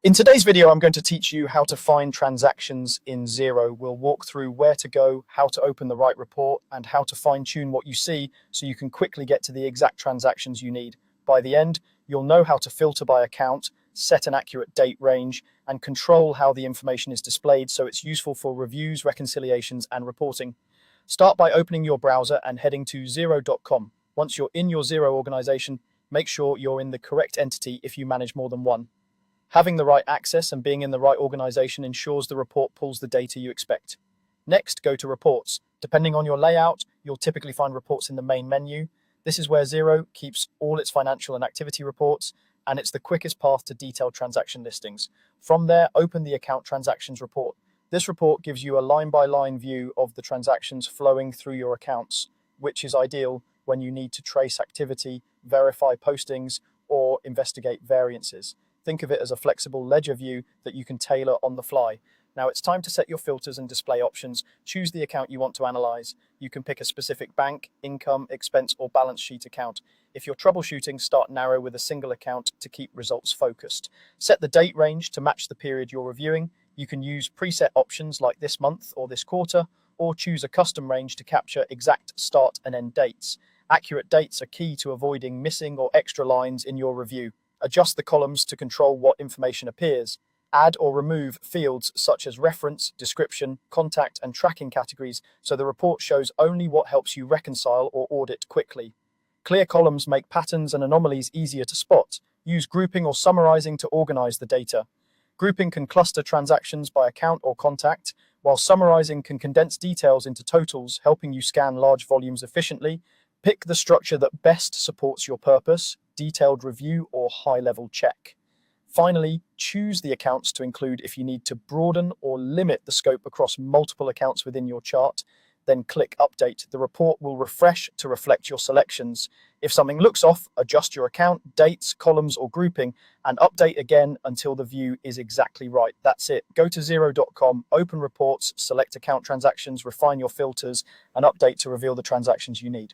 In today's video, I'm going to teach you how to find transactions in Xero. We'll walk through where to go, how to open the right report, and how to fine-tune what you see so you can quickly get to the exact transactions you need. By the end, you'll know how to filter by account, set an accurate date range, and control how the information is displayed so it's useful for reviews, reconciliations, and reporting. Start by opening your browser and heading to Xero.com. Once you're in your Xero organization, make sure you're in the correct entity if you manage more than one. Having the right access and being in the right organization ensures the report pulls the data you expect. Next, go to Reports. Depending on your layout, you'll typically find reports in the main menu. This is where Xero keeps all its financial and activity reports, and it's the quickest path to detailed transaction listings. From there, open the Account Transactions report. This report gives you a line-by-line view of the transactions flowing through your accounts, which is ideal when you need to trace activity, verify postings, or investigate variances. Think of it as a flexible ledger view that you can tailor on the fly. Now it's time to set your filters and display options. Choose the account you want to analyze. You can pick a specific bank, income, expense, or balance sheet account. If you're troubleshooting, start narrow with a single account to keep results focused. Set the date range to match the period you're reviewing. You can use preset options like this month or this quarter, or choose a custom range to capture exact start and end dates. Accurate dates are key to avoiding missing or extra lines in your review. Adjust the columns to control what information appears. Add or remove fields such as reference, description, contact, and tracking categories so the report shows only what helps you reconcile or audit quickly. Clear columns make patterns and anomalies easier to spot. Use grouping or summarizing to organize the data. Grouping can cluster transactions by account or contact, while summarizing can condense details into totals, helping you scan large volumes efficiently. Pick the structure that best supports your purpose, detailed review or high-level check. Finally, choose the accounts to include if you need to broaden or limit the scope across multiple accounts within your chart. Then click Update. The report will refresh to reflect your selections. If something looks off, adjust your account, dates, columns, or grouping, and update again until the view is exactly right. That's it. Go to Xero.com, open reports, select account transactions, refine your filters, and update to reveal the transactions you need.